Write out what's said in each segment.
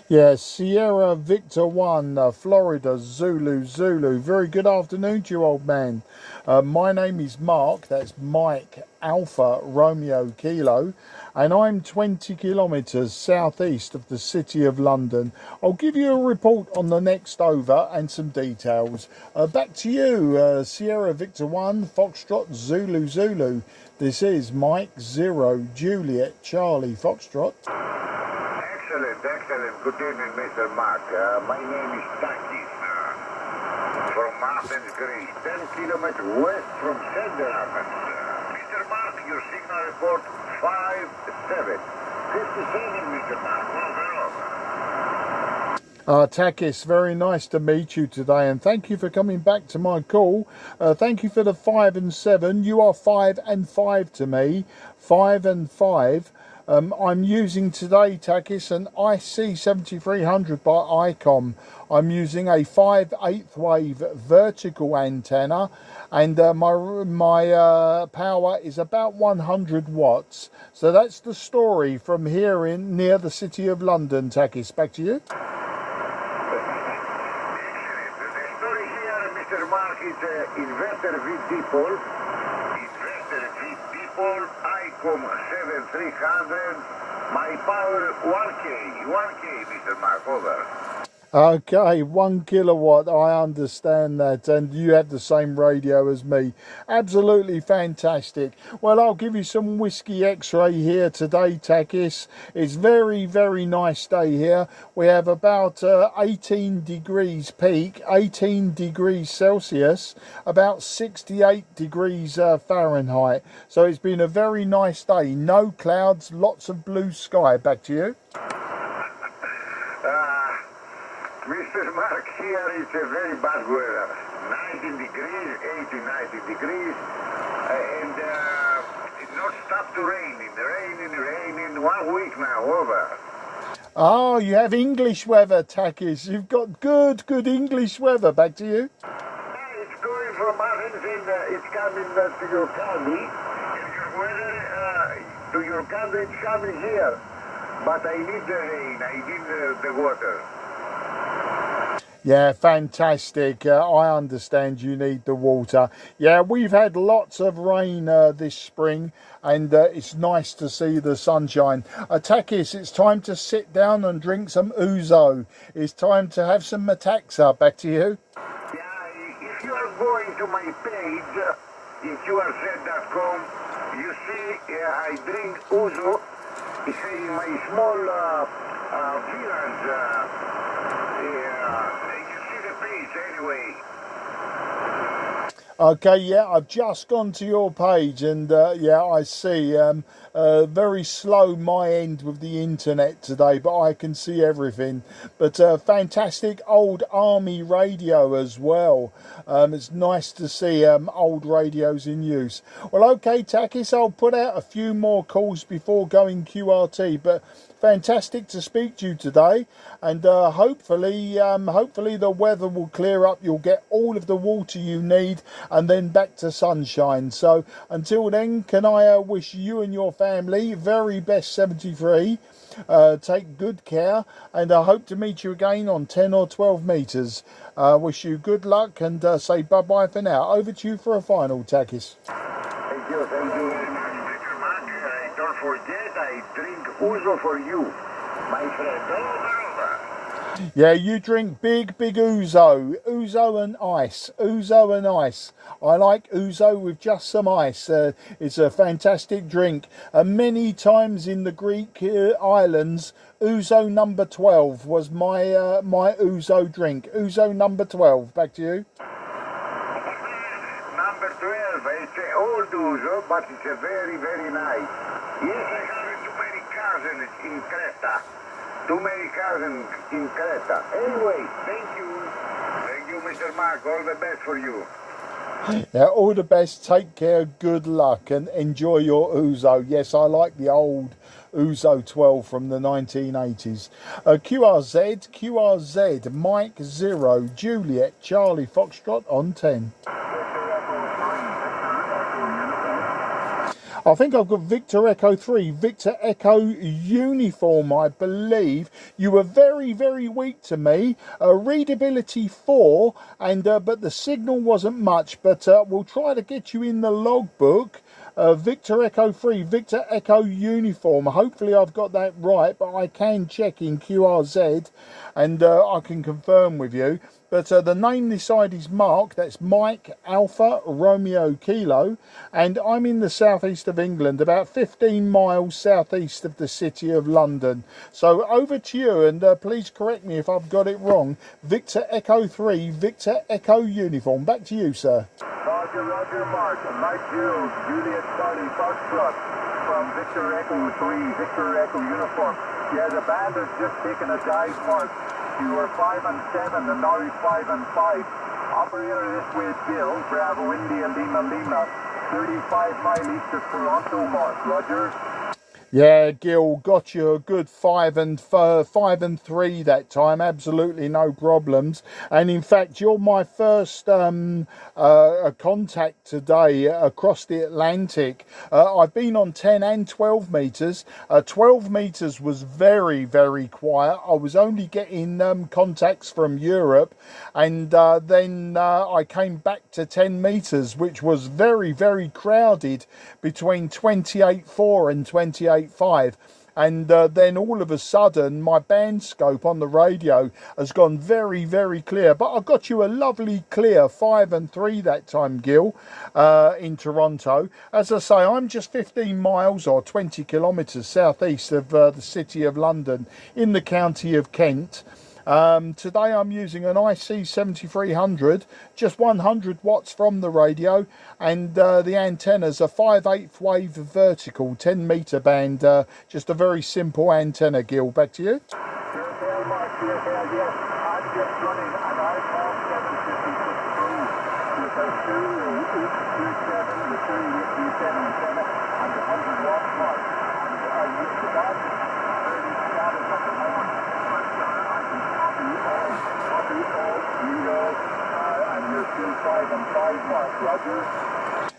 Yeah, Sierra Victor 1, Florida, Zulu, Zulu. Very good afternoon to you, old man. My name is Mark, that's Mike Alpha Romeo Kilo, and I'm 20 kilometres southeast of the City of London. I'll give you a report on the next over and some details. Back to you, Sierra Victor 1, Foxtrot, Zulu, Zulu. This is Mike 0, Juliet, Charlie, Foxtrot. Excellent. Good evening, Mr. Mark. My name is Takis from Athens, Greece, 10 kilometers west from Center Athens. Mr. Mark, your signal report 57. 57, Mr. Mark. Over. Takis, very nice to meet you today, and thank you for coming back to my call. Thank you for the 5 and 7. You are 5 and 5 to me. 5 and 5. I'm using today, Takis, an IC-7300 by ICOM. I'm using a 5/8 wave vertical antenna, and my power is about 100 watts. So that's the story from here in near the City of London, Takis. Back to you. Excellent. The story here, Mr. Mark, is inverter V dipole. ICOM 7300. My power 1K, Mr. Mark. Over. Okay, 1 kilowatt, I understand that, and you have the same radio as me. Absolutely fantastic. Well, I'll give you some whiskey x-ray here today, Takis. It's very, very nice day here. We have about 18 degrees peak, 18 degrees Celsius, about 68 degrees Fahrenheit. So it's been a very nice day. No clouds, lots of blue sky. Back to you. Mr. Mark, here is a very bad weather. 19 degrees, 18, 19 degrees, and it's not stopped to raining. Raining 1 week now, over. Oh, you have English weather, Takis. You've got good English weather. Back to you. It's going from Athens and it's coming to your country. And your weather, to your country, it's coming here. But I need the rain, I need the water. Yeah, fantastic. I understand you need the water. Yeah, we've had lots of rain this spring, and it's nice to see the sunshine. Takis, it's time to sit down and drink some ouzo. It's time to have some metaxa. Back to you. Yeah, if you are going to my page, qrz.com, you see I drink ouzo. It's in my small village. Anyway. Okay, yeah, I've just gone to your page, and yeah, I see. Very slow my end with the internet today, but I can see everything. But fantastic old army radio as well. It's nice to see old radios in use. Well, okay, Takis, I'll put out a few more calls before going QRT, but fantastic to speak to you today, and hopefully the weather will clear up. You'll get all of the water you need, and then back to sunshine. So until then, can I wish you and your family very best 73. Take good care, and I hope to meet you again on 10 or 12 meters. Wish you good luck, and say bye-bye for now. Over to you for a final, Takis. Thank you very much, Mr. Mark. Don't forget, I drink ouzo for you, my friend. Over. Yeah, you drink big ouzo and ice. Ouzo and ice. I like ouzo with just some ice. It's a fantastic drink. Many times in the Greek islands, ouzo number 12 was my ouzo drink. Ouzo number 12. Back to you. Number 12. It's an old ouzo, but it's a very, very nice. Yes, I have too many cousins in Creta. Too many cousins in Creta. Anyway, thank you. Thank you, Mr. Mark. All the best for you. Yeah, all the best. Take care. Good luck, and enjoy your ouzo. Yes, I like the old ouzo 12 from the 1980s. QRZ, Mike 0, Juliet, Charlie, Foxtrot on 10. I think I've got Victor Echo 3, Victor Echo Uniform, I believe. You were very, very weak to me. Readability 4, and but the signal wasn't much, but we'll try to get you in the logbook. Victor Echo 3, Victor Echo Uniform. Hopefully I've got that right, but I can check in QRZ, and I can confirm with you. But the name this side is Mark, that's Mike Alpha Romeo Kilo, and I'm in the southeast of England, about 15 miles southeast of the city of London. So over to you, and please correct me if I've got it wrong. Victor Echo 3, Victor Echo Uniform. Back to you, sir. Roger, Roger, Mark. Ragchew, Juliet Charlie Foxtrot from Victor Echo 3, Victor Echo Uniform. Yeah, the band has just taken a dive, Mark. You were 5 and 7, and now he's 5 and 5. Operator this way, Bill, Bravo India Lima Lima, 35 mile east of Toronto, Mark. Roger. Yeah, Gil, got you a good 5 and 3 that time. Absolutely no problems. And in fact, you're my first contact today across the Atlantic. I've been on 10 and 12 meters. 12 meters was very, very quiet. I was only getting contacts from Europe, and then I came back to 10 meters, which was very, very crowded between 28.4 and 28.5, and then all of a sudden my band scope on the radio has gone very, very clear. But I got you a lovely clear 5 and 3 that time, Gil, in Toronto. As I say, I'm just 15 miles or 20 kilometres southeast of the city of London in the county of Kent. Today I'm using an IC-7300, just 100 watts from the radio, and the antennas are 5/8 wave vertical, 10 metre band, just a very simple antenna, Gil. Back to you.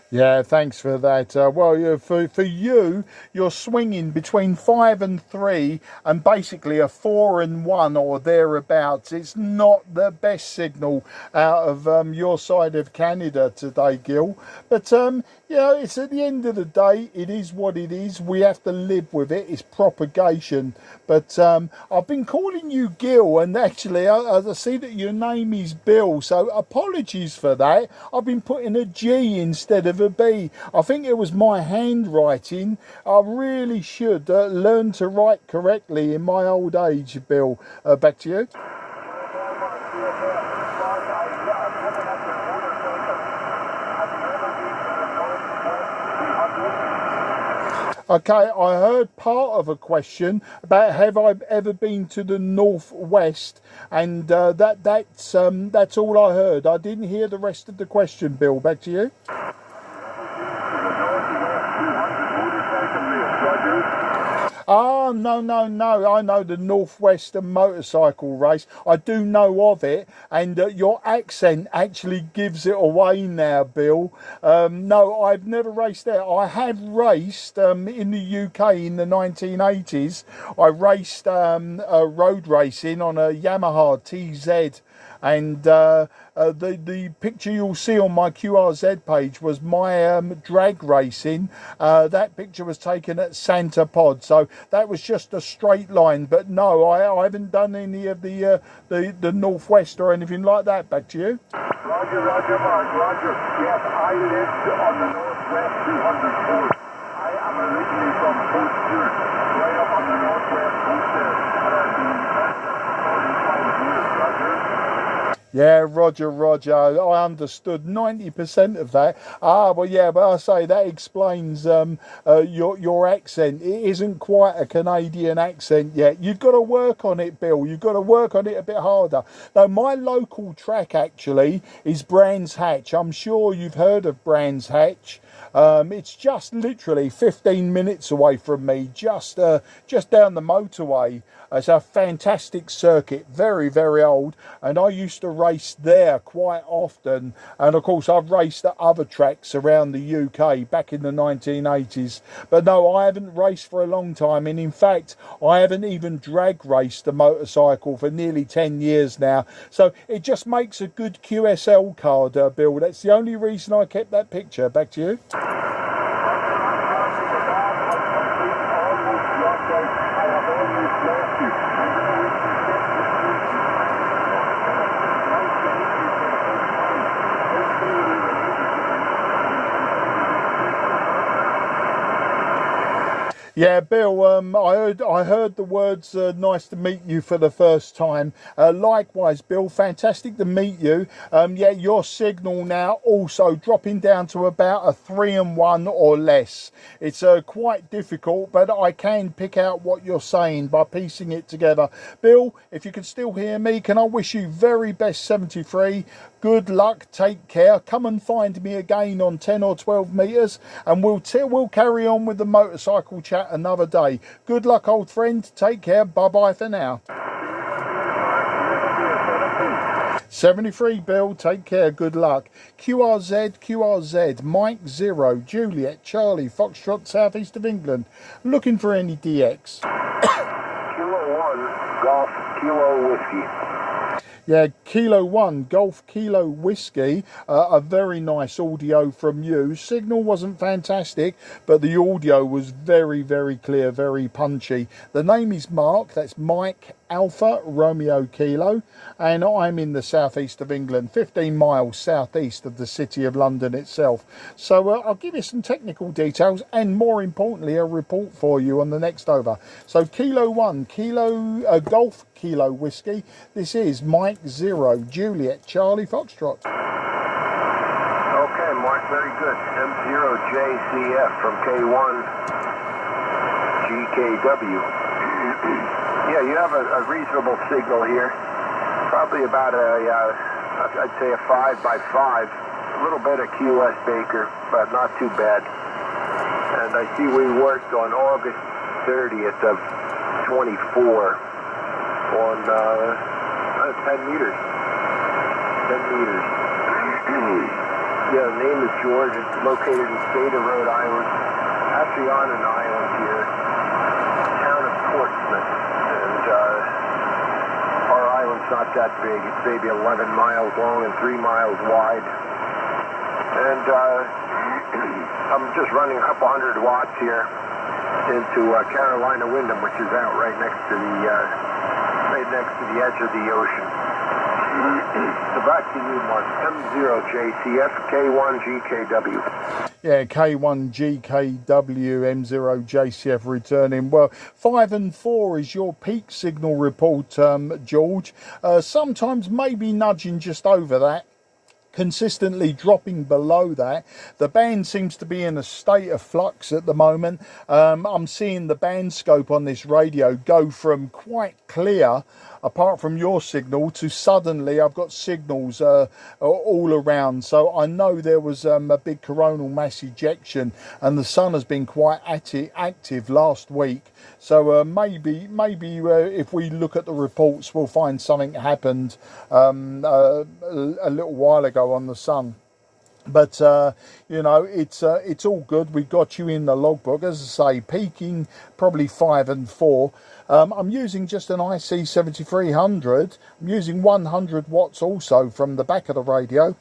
Yeah, thanks for that. Well, for you, you're swinging between 5 and 3 and basically a 4 and 1 or thereabouts. It's not the best signal out of your side of Canada today, Gil. But yeah, it's at the end of the day, it is what it is. We have to live with it. It's propagation. But I've been calling you Gil, and actually I see that your name is Bill, so apologies for that. I've been putting a G instead of a B. I think it was my handwriting. I really should learn to write correctly in my old age, Bill. Back to you. Okay, I heard part of a question about have I ever been to the northwest, and that's all I heard. I didn't hear the rest of the question, Bill. Back to you. Oh, no. I know the Northwestern motorcycle race. I do know of it. And your accent actually gives it away now, Bill. No, I've never raced there. I have raced in the UK in the 1980s. I raced road racing on a Yamaha TZ. And the picture you'll see on my QRZ page was my drag racing. That picture was taken at Santa Pod, so that was just a straight line. But no, I haven't done any of the Northwest or anything like that. Back to you. Roger, Mark, Roger. Yes, I lived on the Northwest 200 coast. I am originally from Port Stewart, right up on the Northwest coast there. And I've been 45 years, Roger. Yeah, Roger. I understood 90% of that. Well, yeah, but I say that explains your accent. It isn't quite a Canadian accent yet. You've got to work on it, Bill. You've got to work on it a bit harder. Now, my local track actually is Brands Hatch. I'm sure you've heard of Brands Hatch. It's just literally 15 minutes away from me, just down the motorway. It's a fantastic circuit, very, very old, and I used to race there quite often. And of course, I've raced at other tracks around the UK back in the 1980s. But no, I haven't raced for a long time, and in fact, I haven't even drag raced a motorcycle for nearly 10 years now. So it just makes a good QSL card, Bill. That's the only reason I kept that picture. Back to you. Yeah, Bill, I heard the words, nice to meet you for the first time. Likewise, Bill, fantastic to meet you. Yeah, your signal now also dropping down to about a 3-1 or less. It's quite difficult, but I can pick out what you're saying by piecing it together. Bill, if you can still hear me, can I wish you very best 73? Good luck, take care. Come and find me again on 10 or 12 metres, and we'll carry on with the motorcycle chat another day. Good luck, old friend. Take care. Bye-bye for now. 73, Bill. Take care. Good luck. QRZ, Mike 0, Juliet, Charlie, Foxtrot, Southeast of England. Looking for any DX. Kilo 1, Golf, Kilo Whiskey. Yeah, Kilo 1, Golf Kilo Whiskey, a very nice audio from you. Signal wasn't fantastic, but the audio was very, very clear, very punchy. The name is Mark, that's Mike Alpha Romeo Kilo, and I'm in the southeast of England, 15 miles southeast of the city of London itself. So I'll give you some technical details and, more importantly, a report for you on the next over. So Kilo 1, Golf Kilo Whiskey, this is Mike 0, Juliet, Charlie, Foxtrot. Okay, Mark, very good. M0JCF from K1 GKW. Yeah, you have a reasonable signal here. Probably about I'd say a 5x5. A little bit of QS Baker, but not too bad. And I see we worked on August 30th of 24 on 10 meters. 10 meters. Yeah, the name is George. It's located in the state of Rhode Island. Actually on an island here. Town of Portsmouth. And our island's not that big. It's maybe 11 miles long and 3 miles wide. And I'm just running a couple hundred watts here into Carolina Windham, which is out right next to the edge of the ocean. So back to you, Mark. M0JCF, K1GKW. Yeah, K1GKW, M0JCF returning. Well, 5 and 4 is your peak signal report, George. Sometimes maybe nudging just over that. Consistently dropping below that. The band seems to be in a state of flux at the moment. I'm seeing the band scope on this radio go from quite clear, apart from your signal, to suddenly I've got signals all around. So I know there was a big coronal mass ejection, and the sun has been quite active last week. So maybe if we look at the reports, we'll find something happened a little while ago on the sun. But you know, it's all good. We got you in the logbook, as I say, peaking probably 5 and 4. I'm using just an IC-7300. I'm using 100 watts also from the back of the radio.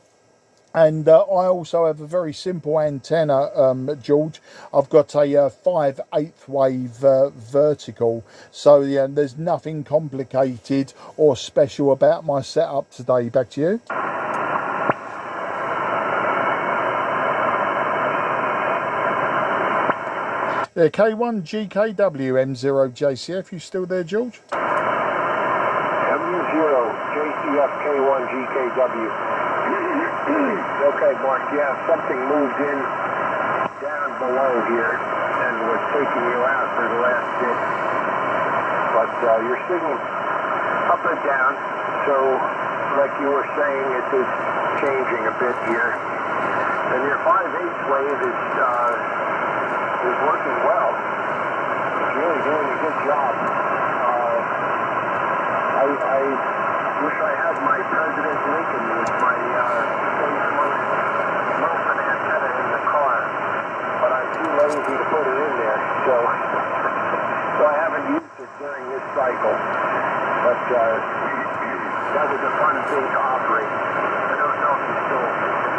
And I also have a very simple antenna, George. I've got a 5/8 wave vertical. So yeah, there's nothing complicated or special about my setup today. Back to you. Yeah, K1GKW, M0JCF. You still there, George? M0JCF, K1GKW. Okay, Mark, yeah, something moved in down below here and was taking you out for the last bit. But your signal's up and down, so like you were saying, it is changing a bit here. And your 5/8 wave is working well. It's really doing a good job. I wish I had my President Lincoln with my Wilson antenna in the car, but I'm too lazy to put it in there, so I haven't used it during this cycle. But that was a fun thing to operate. I don't know if you still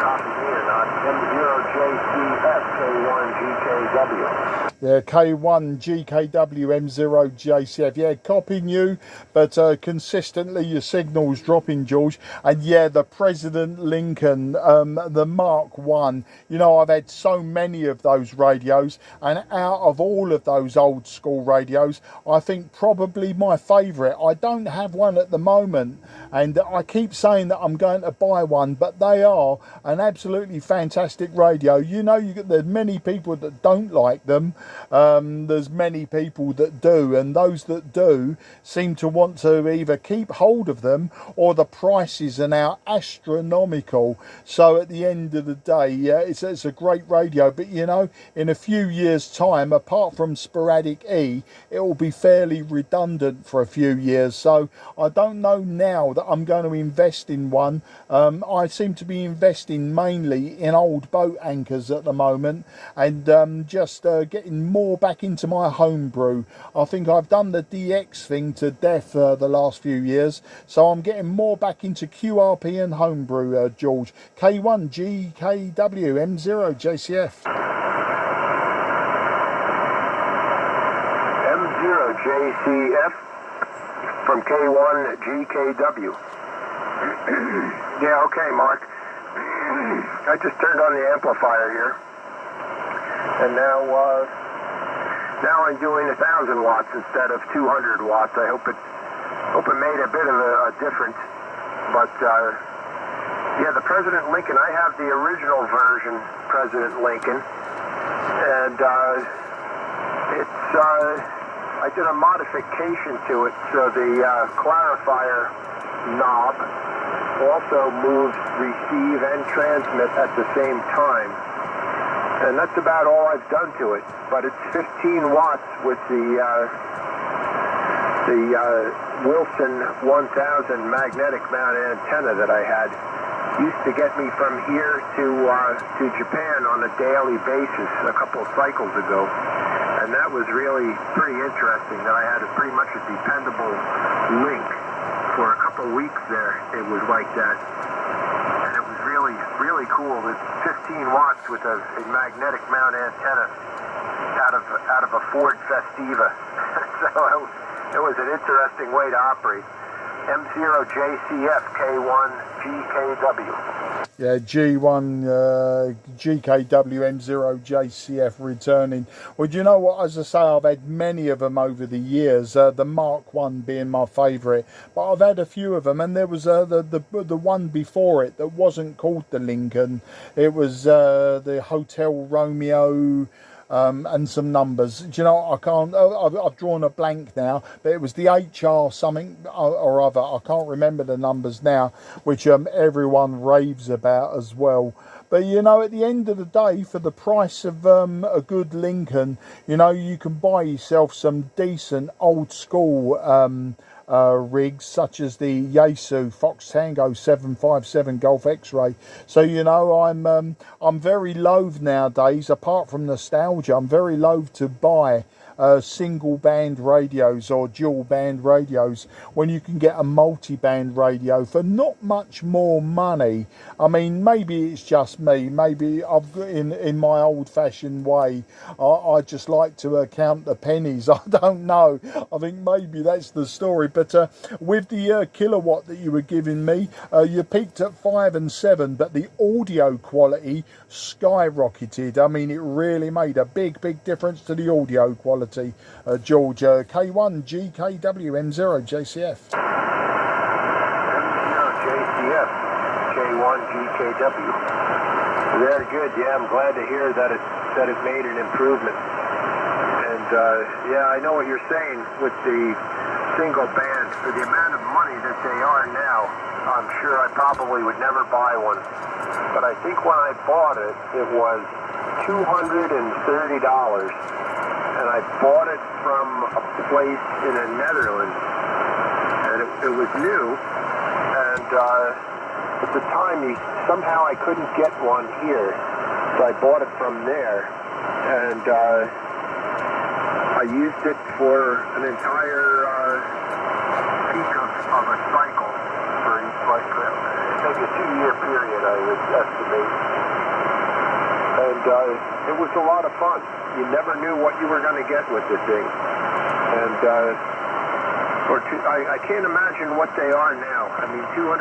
copy me or not. M0JCF-K1GKW. Yeah, K1GKW M0JCF. Yeah, copying you, but consistently your signal's dropping, George. And yeah, the President Lincoln, the Mark 1. You know, I've had so many of those radios, and out of all of those old school radios, I think probably my favourite. I don't have one at the moment, and I keep saying that I'm going to buy one, but they are an absolutely fantastic radio. You know, there's many people that don't like them. There's many people that do, and those that do seem to want to either keep hold of them, or the prices are now astronomical. So at the end of the day, yeah, it's a great radio, but you know, in a few years time, apart from sporadic E, it will be fairly redundant for a few years. So I don't know now that I'm going to invest in one. I seem to be investing mainly in old boat anchors at the moment, and just getting more back into my homebrew. I think I've done the DX thing to death the last few years, so I'm getting more back into QRP and homebrew, George. K1GKW M0JCF. M0JCF from K1GKW. Yeah, okay, Mark. I just turned on the amplifier here, and now I'm doing 1,000 watts instead of 200 watts. I hope it made a bit of a difference. But yeah, the President Lincoln, I have the original version President Lincoln, and I did a modification to it, so the clarifier knob also moves receive and transmit at the same time. And that's about all I've done to it. But it's 15 watts with the Wilson 1000 magnetic mount antenna that I had. Used to get me from here to Japan on a daily basis a couple of cycles ago. And that was really pretty interesting, that I had pretty much a dependable link. For a couple of weeks there, it was like that. And it was really, really cool. It's 15 watts with a magnetic mount antenna out of a Ford Festiva. So it was an interesting way to operate. M0JCF K1GKW. Yeah, G1 GKW M0JCF returning. Well, do you know what? As I say, I've had many of them over the years. The Mark 1 being my favourite, but I've had a few of them, and there was the one before it that wasn't called the Lincoln. It was the Hotel Romeo. And some numbers. Do you know, I can't, I've drawn a blank now, but it was the HR something or other. I can't remember the numbers now, which everyone raves about as well. But you know, at the end of the day, for the price of a good Lincoln, you know, you can buy yourself some decent old school rigs, such as the Yaesu Fox Tango 757 Golf X-Ray. So you know, I'm very loath nowadays, apart from nostalgia, I'm very loath to buy single band radios or dual band radios when you can get a multi-band radio for not much more money. I mean, maybe it's just me, maybe I've got in my old-fashioned way, I just like to count the pennies. I don't know, I think maybe that's the story. But with the kilowatt that you were giving me, you peaked at 5 and 7, but the audio quality skyrocketed. I mean, it really made a big difference to the audio quality. George, K1GKW M0JCF. M0JCF K1GKW. Very good. Yeah, I'm glad to hear that it made an improvement. And yeah, I know what you're saying with the single band. For the amount of money that they are now, I'm sure I probably would never buy one. But I think when I bought it, it was $230. And I bought it from a place in the Netherlands. And it was new. And at the time, somehow I couldn't get one here. So I bought it from there. And I used it for an entire peak of a cycle for each, like, maybe a 2-year period, I would estimate. And it was a lot of fun. You never knew what you were going to get with the thing. And I can't imagine what they are now. I mean, $230,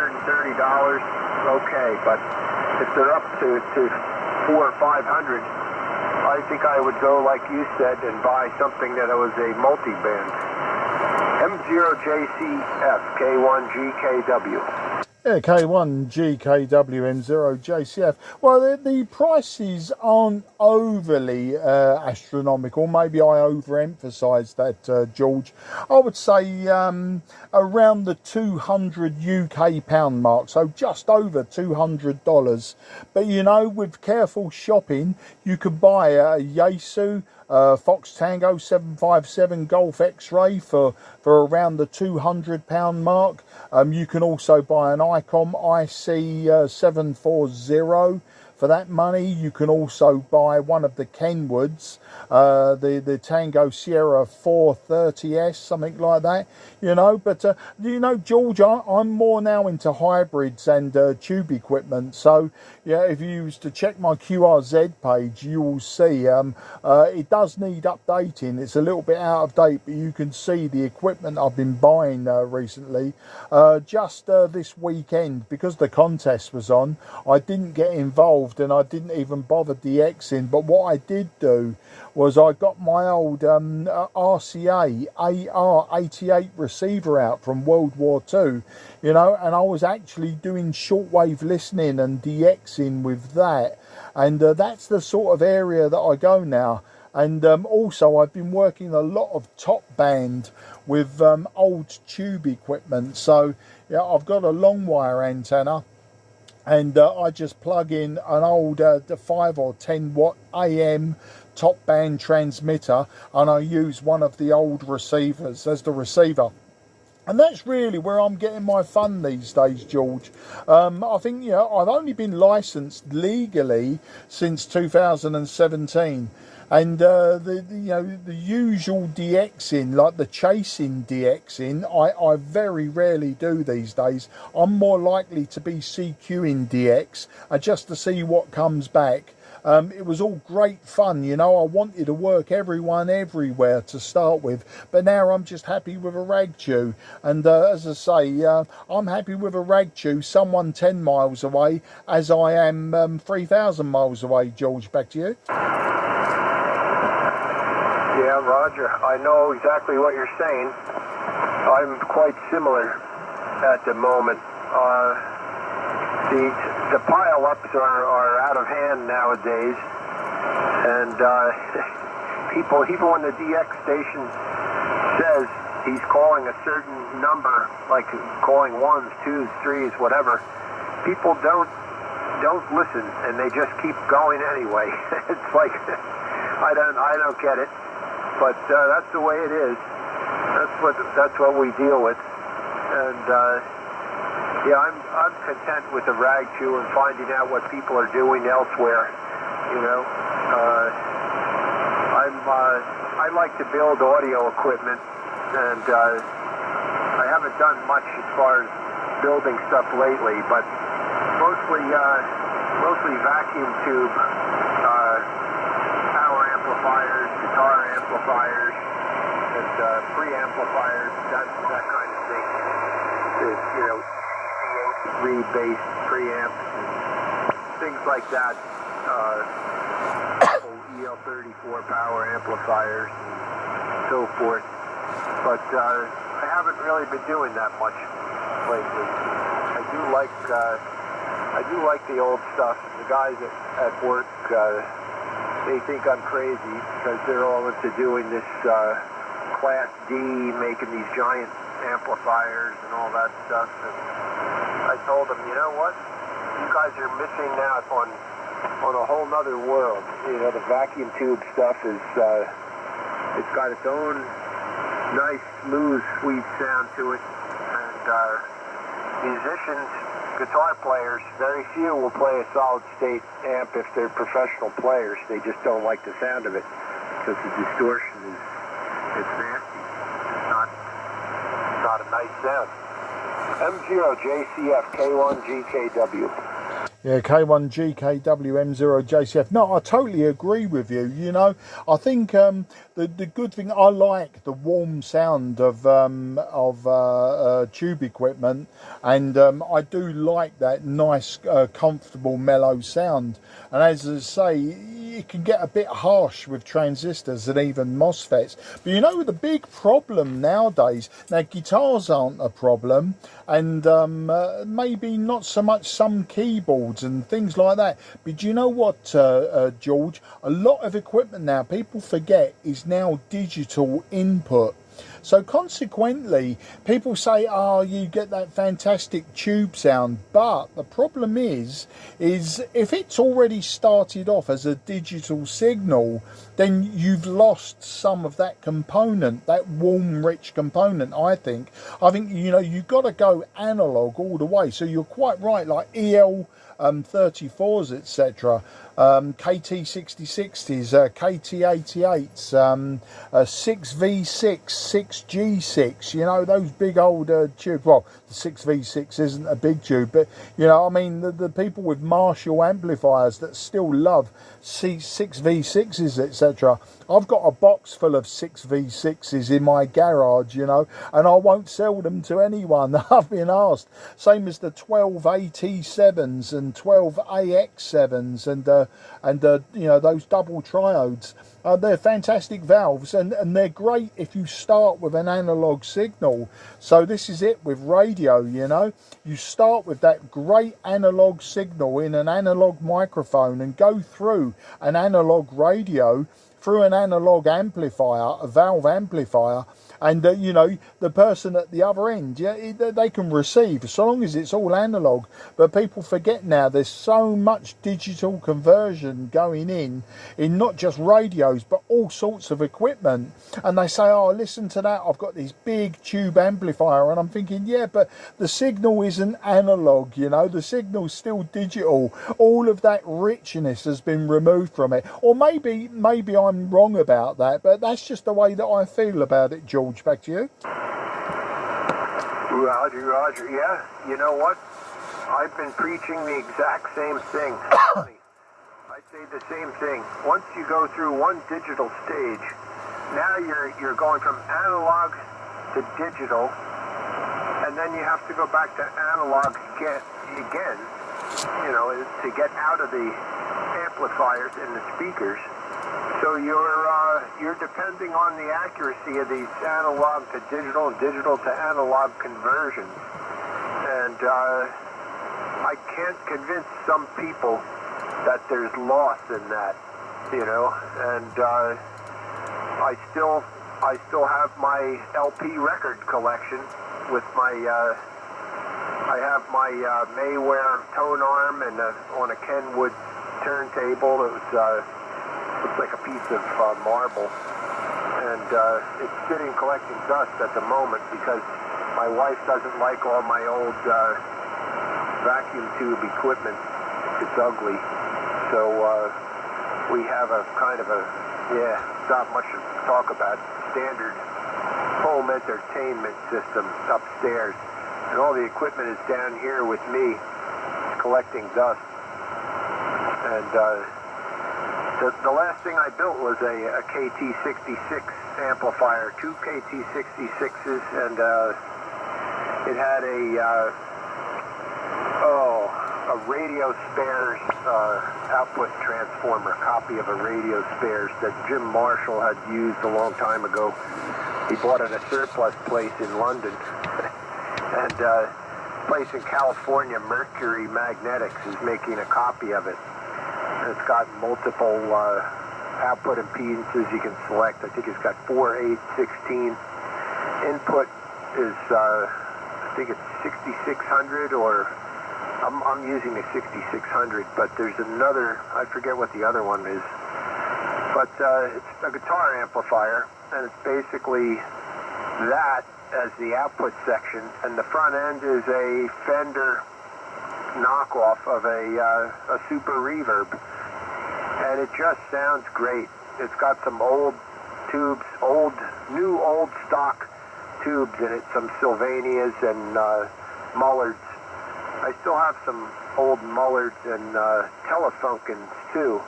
okay, but if they're up to $400 or $500, I think I would go, like you said, and buy something that was a multi-band. M0JCF K1GKW. Yeah, K1GKW M0JCF. Well, the prices aren't overly astronomical. Maybe I overemphasised that, George. I would say around the 200 UK pound mark, so just over $200. But you know, with careful shopping, you could buy a Yaesu Fox Tango 757 Golf X-Ray for around the £200 mark. You can also buy an ICOM IC-740 for that money. You can also buy one of the Kenwoods, the Tango Sierra 430S, something like that, you know. But, you know, George, I'm more now into hybrids and tube equipment. So, yeah, if you used to check my QRZ page, you will see it does need updating. It's a little bit out of date, but you can see the equipment I've been buying recently. Just this weekend, because the contest was on, I didn't get involved and I didn't even bother DXing. But what I did do was I got my old RCA AR-88 receiver out from World War II, you know, and I was actually doing shortwave listening and DXing with that. And that's the sort of area that I go now. And also I've been working a lot of top band with old tube equipment. So yeah, I've got a long wire antenna, and I just plug in an old 5 or 10 watt AM top band transmitter, and I use one of the old receivers as the receiver. And that's really where I'm getting my fun these days, George. I think, you know, I've only been licensed legally since 2017. And the usual DXing, like the chasing DXing, I very rarely do these days. I'm more likely to be CQing DX just to see what comes back. It was all great fun, you know. I wanted to work everyone everywhere to start with, but now I'm just happy with a ragchew. And as I say, I'm happy with a ragchew, someone 10 miles away, as I am 3,000 miles away. George, back to you. Yeah, Roger, I know exactly what you're saying. I'm quite similar at the moment. The pile-ups are out of hand nowadays, and people, even when the DX station says he's calling a certain number, like calling 1s, 2s, 3s, whatever, people don't listen, and they just keep going anyway. It's like, I don't get it. But that's the way it is. That's what we deal with. And yeah, I'm content with the ragchew and finding out what people are doing elsewhere. You know, I like to build audio equipment, and I haven't done much as far as building stuff lately, but mostly vacuum tube. Amplifiers, guitar amplifiers, and preamplifiers, that kind of thing. You know, reed-based preamps and things like that. EL34 power amplifiers and so forth. But I haven't really been doing that much lately. I do like the old stuff. The guys at work, they think I'm crazy because they're all into doing this Class D, making these giant amplifiers and all that stuff. And I told them, you know what? You guys are missing out on a whole nother world. You know, the vacuum tube stuff is, it's got its own nice, smooth, sweet sound to it. And musicians, guitar players, very few will play a solid state amp if they're professional players. They just don't like the sound of it because the distortion is, it's nasty. It's not a nice sound. M0JCF K1GKW. Yeah, K1GKW M0JCF. No, I totally agree with you. You know, I think the good thing, I like the warm sound of tube equipment, and I do like that nice, comfortable, mellow sound. And as I say, it can get a bit harsh with transistors and even MOSFETs. But you know, the big problem nowadays, now guitars aren't a problem, and maybe not so much some keyboards and things like that. But do you know what, George? A lot of equipment now, people forget, is now digital input. So consequently, people say, oh, you get that fantastic tube sound. But the problem is if it's already started off as a digital signal, then you've lost some of that component, that warm, rich component, I think. You know, you've got to go analog all the way. So you're quite right, like EL 34s, etc., KT6060s, KT88s, 6V6, 6G6, you know, those big old tubes. Well, the 6V6 isn't a big tube, but, you know, I mean, the people with Marshall amplifiers that still love 6V6s, etc. I've got a box full of 6V6s in my garage, you know, and I won't sell them to anyone. I've been asked. Same as the 12AT7s and 12AX7s and you know, those double triodes. They're fantastic valves, and they're great if you start with an analog signal. So this is it with radio, you know. You start with that great analog signal in an analog microphone and go through an analog radio, through an analog amplifier, a valve amplifier, and you know, the person at the other end, yeah, they can receive, so long as it's all analog. But people forget now, there's so much digital conversion going in not just radios, but all sorts of equipment. And they say, oh, listen to that, I've got this big tube amplifier, and I'm thinking, yeah, but the signal isn't analog, you know, the signal's still digital. All of that richness has been removed from it. Or maybe I'm wrong about that, but that's just the way that I feel about it, George. Back to you. Roger. Yeah, you know what? I've been preaching the exact same thing. I say the same thing. Once you go through one digital stage, now you're going from analog to digital, and then you have to go back to analog again, you know, to get out of the amplifiers and the speakers. So you're depending on the accuracy of these analog to digital and digital to analog conversions. And I can't convince some people that there's loss in that, you know. And I still have my LP record collection with my I have my Mayware tone arm and on a Kenwood turntable. It was looks like a piece of marble, and it's sitting collecting dust at the moment because my wife doesn't like all my old vacuum tube equipment. It's ugly, so we have a kind of a, yeah, not much to talk about, standard home entertainment system upstairs, and all the equipment is down here with me collecting dust. And the last thing I built was a KT66 amplifier, two KT66s, and it had a radio spares output transformer, copy of a radio spares that Jim Marshall had used a long time ago. He bought at a surplus place in London, and a place in California, Mercury Magnetics, is making a copy of it. It's got multiple output impedances you can select. I think it's got 4, 8, 16 input is, I think it's 6600, or I'm using a 6600, but there's another, I forget what the other one is. But it's a guitar amplifier, and it's basically that as the output section, and the front end is a Fender knockoff of a Super Reverb, and it just sounds great. It's got some old tubes, new old stock tubes in it, some Sylvanias and Mullards. I still have some old Mullards and Telefunkens too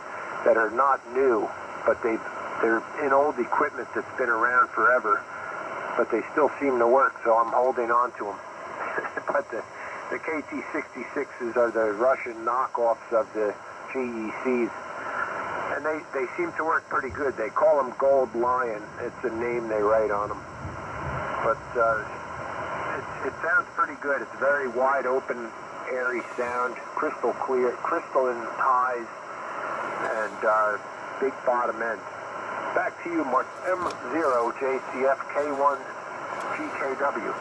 that are not new, but they're in old equipment that's been around forever, but they still seem to work, so I'm holding on to them. But the KT-66s are the Russian knockoffs of the GECs, and they seem to work pretty good. They call them Gold Lion. It's a name they write on them. But it sounds pretty good. It's very wide open, airy sound, crystal clear, crystalline highs, and big bottom end. Back to you, Mark. M0 JCF K1 GKW.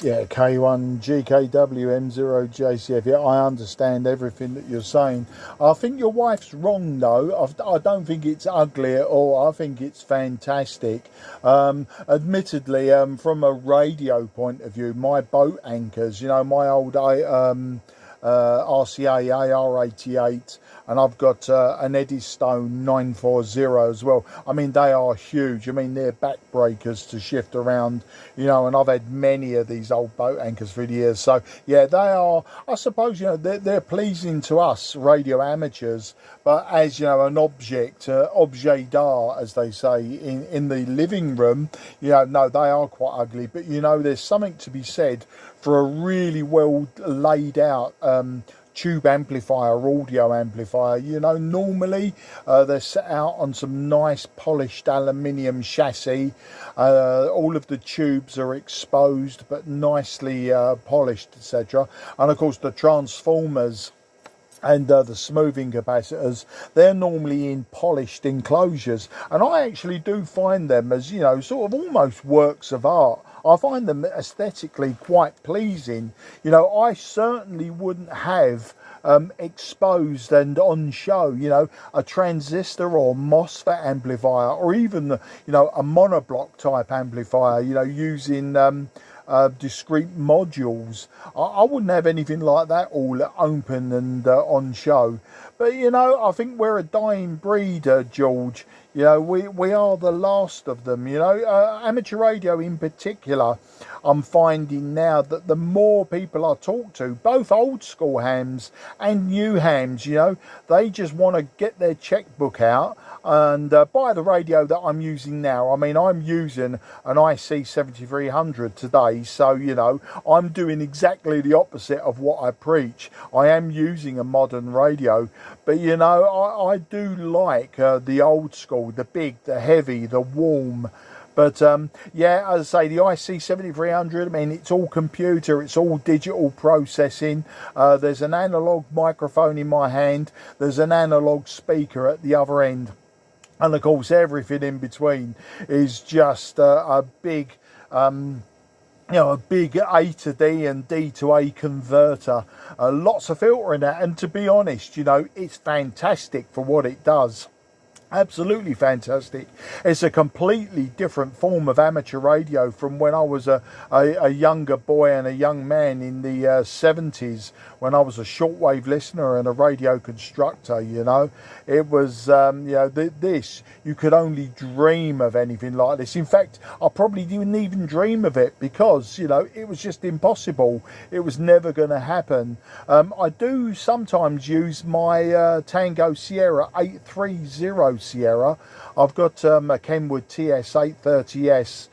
Yeah, K1 GKW M0 JCF. Yeah, I understand everything that you're saying. I think your wife's wrong though. I don't think it's ugly at all. I think it's fantastic. Admittedly, from a radio point of view, my boat anchors, you know, my old RCA AR88, and I've got an Eddystone 940 as well. I mean, they are huge. I mean, they're backbreakers to shift around, you know, and I've had many of these old boat anchors for the years. So, yeah, they are, I suppose, you know, they're pleasing to us radio amateurs, but as, you know, an object d'art, as they say, in the living room, you know, no, they are quite ugly. But, you know, there's something to be said for a really well laid out tube amplifier, audio amplifier. You know, normally they're set out on some nice polished aluminium chassis. All of the tubes are exposed but nicely polished, etc. And of course the transformers and the smoothing capacitors, they're normally in polished enclosures, and I actually do find them as, you know, sort of almost works of art. I find them aesthetically quite pleasing. You know, I certainly wouldn't have exposed and on show, you know, a transistor or MOSFET amplifier, or even, you know, a monoblock type amplifier, you know, using discrete modules. I wouldn't have anything like that all open and on show. But, you know, I think we're a dying breed, George. You know, we are the last of them, you know. Amateur radio in particular, I'm finding now that the more people I talk to, both old school hams and new hams, you know, they just want to get their checkbook out and buy the radio that I'm using now. I mean, I'm using an IC-7300 today, so, you know, I'm doing exactly the opposite of what I preach. I am using a modern radio, but, you know, I do like the old school, the big, the heavy, the warm. But yeah, as I say, the IC-7300, I mean, it's all computer, it's all digital processing. There's an analog microphone in my hand, there's an analog speaker at the other end, and of course everything in between is just a big you know, a big A to D and D to A converter. Lots of filter in that, and to be honest, you know, it's fantastic for what it does. Absolutely fantastic. It's a completely different form of amateur radio from when I was a younger boy and a young man in the 70s, when I was a shortwave listener and a radio constructor. You know, it was you know, this, you could only dream of anything like this. In fact, I probably didn't even dream of it, because, you know, it was just impossible. It was never going to happen. I do sometimes use my Tango Sierra 830 Sierra. I've got a Kenwood TS830S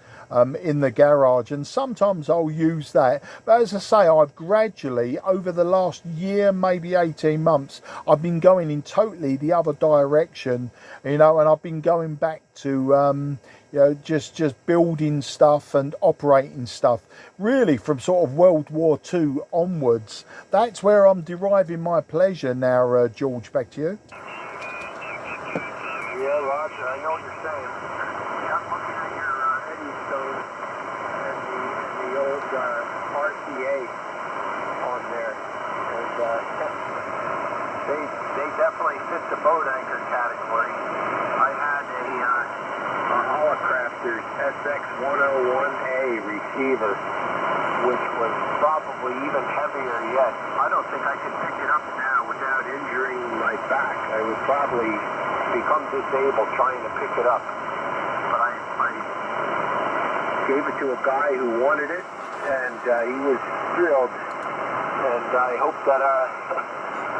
in the garage, and sometimes I'll use that. But as I say, I've gradually, over the last year, maybe 18 months, I've been going in totally the other direction, you know, and I've been going back to you know, just building stuff and operating stuff, really from sort of World War II onwards. That's where I'm deriving my pleasure now. George, back to you. Yeah, Roger, I know what you're saying. I'm looking at your Eddystone and the old definitely fit the boat anchor category. I had a Holocrafters SX101A receiver, which was probably even heavier yet. I don't think I could pick it up now without injuring my back. I would probably become disabled trying to pick it up. But I gave it to a guy who wanted it, and he was thrilled. And I hope that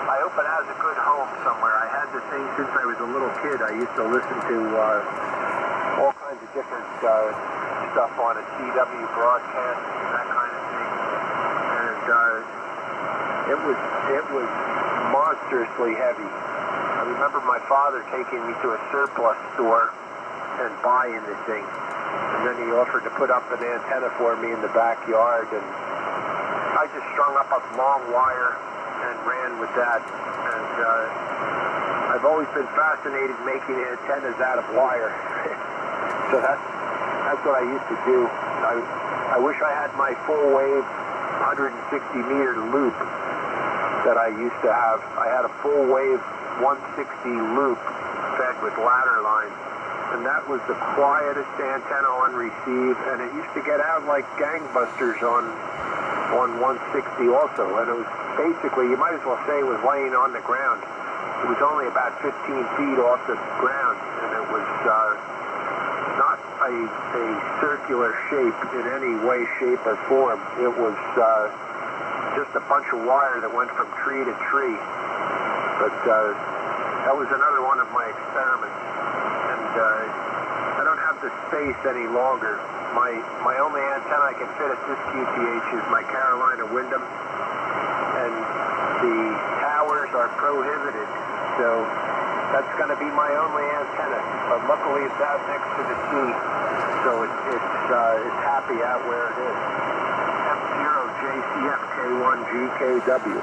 I hope it has a good home somewhere. I had the thing since I was a little kid. I used to listen to all kinds of different stuff on a CW broadcast, that kind of thing. And it was monstrously heavy. I remember my father taking me to a surplus store and buying the thing. And then he offered to put up an antenna for me in the backyard, and I just strung up a long wire and ran with that. And I've always been fascinated making antennas out of wire. So that's what I used to do. I wish I had my full wave 160 meter loop that I used to have. I had a full wave 160 loop fed with ladder lines, and that was the quietest antenna on receive, and it used to get out like gangbusters on 160 also. And it was basically, you might as well say it was laying on the ground. It was only about 15 feet off the ground, and it was not a circular shape in any way, shape, or form. It was just a bunch of wire that went from tree to tree. But that was another one of my experiments, and I don't have the space any longer. My only antenna I can fit at this QTH is my Carolina Windham, and the towers are prohibited, so that's going to be my only antenna. But luckily it's out next to the sea, so it's happy out where it is. M0JCF K1GKW.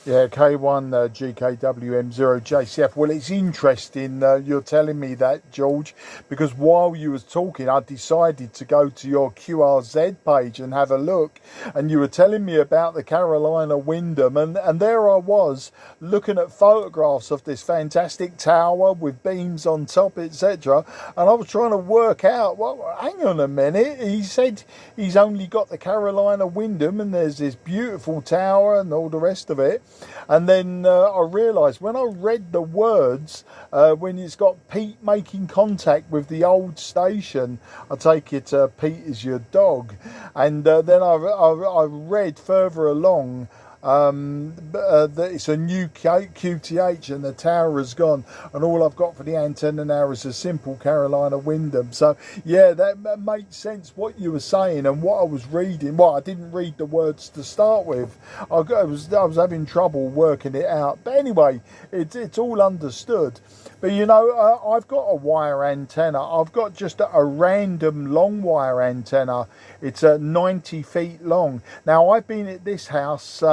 Yeah, K1 GKW M0 JCF. Well, it's interesting you're telling me that, George, because while you was talking, I decided to go to your QRZ page and have a look, and you were telling me about the Carolina Windham, and there I was looking at photographs of this fantastic tower with beams on top, etc., and I was trying to work out, well, hang on a minute, he said he's only got the Carolina Windham and there's this beautiful tower and all the rest of it. And then I realised when I read the words, when it's got Pete making contact with the old station, I take it Pete is your dog. And then I read further along that it's a new QTH and the tower is gone, and all I've got for the antenna now is a simple Carolina Windham. So yeah, that makes sense what you were saying and what I was reading. Well, I didn't read the words to start with. I was having trouble working it out, but anyway, it's all understood. But you know, I've got a wire antenna. I've got just a random long wire antenna. It's 90 feet long. Now I've been at this house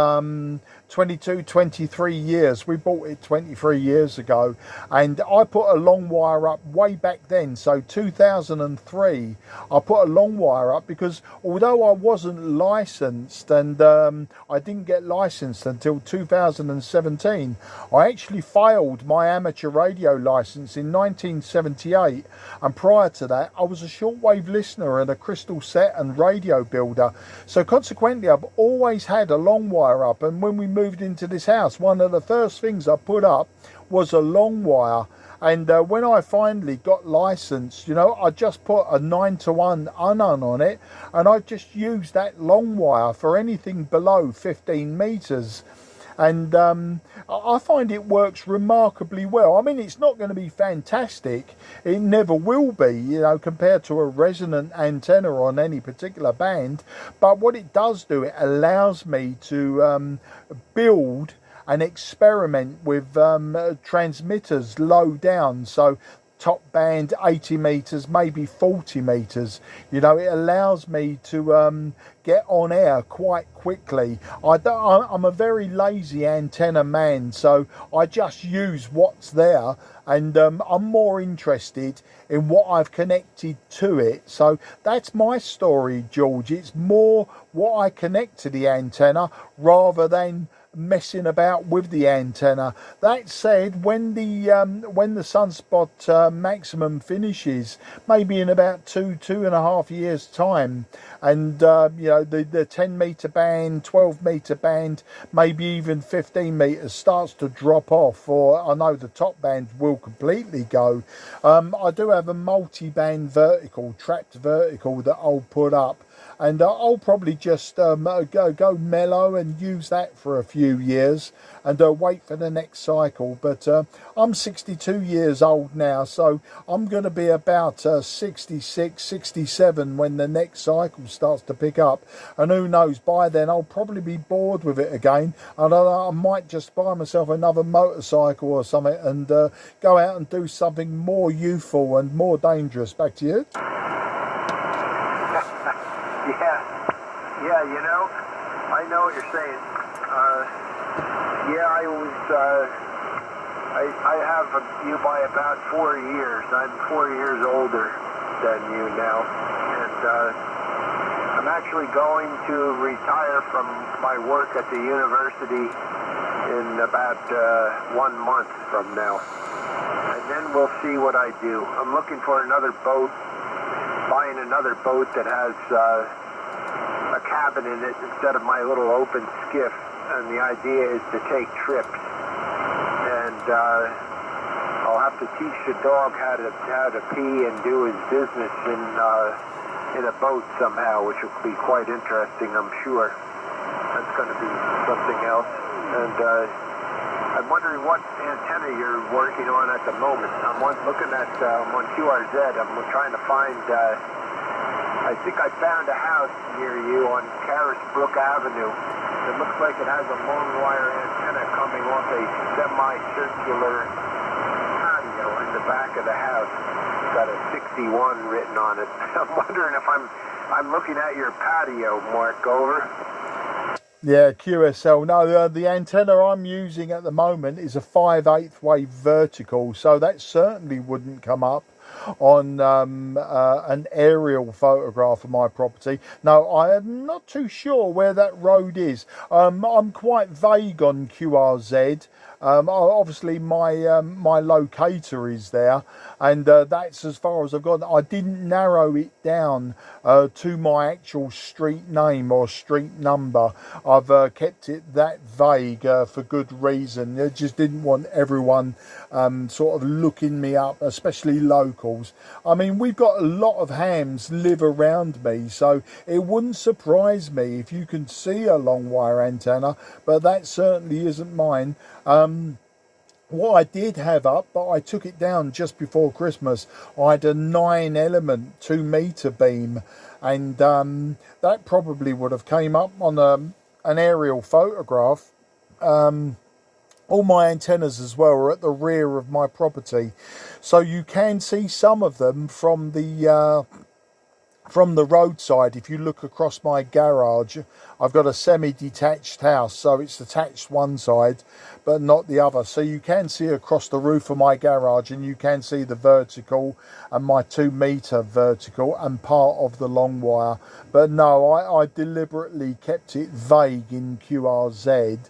23 years. We bought it 23 years ago, and I put a long wire up way back then. So 2003 I put a long wire up because although I wasn't licensed, and I didn't get licensed until 2017, I actually failed my amateur radio license in 1978, and prior to that I was a shortwave listener and a crystal set and radio builder. So consequently I've always had a long wire up, and when we moved into this house, one of the first things I put up was a long wire. And when I finally got licensed, you know, I just put a 9-to-1 unknown on it, and I just used that long wire for anything below 15 meters. And I find it works remarkably well. I mean, it's not going to be fantastic. It never will be, you know, compared to a resonant antenna on any particular band. But what it does do, it allows me to build and experiment with transmitters low down. So top band 80 meters, maybe 40 meters. You know, it allows me to get on air quite quickly. I'm a very lazy antenna man, so I just use what's there, and I'm more interested in what I've connected to it. So that's my story, George. It's more what I connect to the antenna rather than messing about with the antenna. That said, when the sunspot maximum finishes, maybe in about two and a half years time, and you know, the 10-meter band, 12-meter band, maybe even 15 meters starts to drop off, or I know the top band will completely go, I do have a multi-band vertical, trapped vertical, that I'll put up, and I'll probably just go mellow and use that for a few years and wait for the next cycle. But I'm 62 years old now, so I'm going to be about 66, 67 when the next cycle starts to pick up, and who knows, by then I'll probably be bored with it again, and I might just buy myself another motorcycle or something and go out and do something more youthful and more dangerous. Back to you. Yeah, you know, I know what you're saying. Yeah, I have you by about 4 years. I'm 4 years older than you now, and I'm actually going to retire from my work at the university in about 1 month from now, and then we'll see what I do. I'm looking for another boat, buying another boat that has a cabin in it instead of my little open skiff, and the idea is to take trips, and I'll have to teach the dog how to pee and do his business in a boat somehow, which will be quite interesting, I'm sure. That's going to be something else. And I'm wondering what antenna you're working on at the moment. I'm looking at I'm on QRZ. I'm trying to find I think I found a house near you on Carisbrook Avenue. It looks like it has a long wire antenna coming off a semicircular patio in the back of the house. It's got a 61 written on it. I'm wondering if I'm looking at your patio, Mark. Over. Yeah, QSL. No, the antenna I'm using at the moment is a 5/8 wave vertical, so that certainly wouldn't come up on an aerial photograph of my property. No, I am not too sure where that road is. I'm quite vague on QRZ. Obviously my locator is there, and that's as far as I've gone. I didn't narrow it down to my actual street name or street number. I've kept it that vague for good reason. I just didn't want everyone sort of looking me up, especially locals. I mean, we've got a lot of hams live around me, so it wouldn't surprise me if you can see a long wire antenna, but that certainly isn't mine. What I did have up, but I took it down just before Christmas, I had a 9-element 2-meter beam, and that probably would have came up on an aerial photograph. All my antennas as well are at the rear of my property, so you can see some of them from the roadside. If you look across my garage, I've got a semi-detached house, so it's attached one side but not the other, so you can see across the roof of my garage, and you can see the vertical and my 2-meter vertical and part of the long wire. But no, I deliberately kept it vague in QRZ.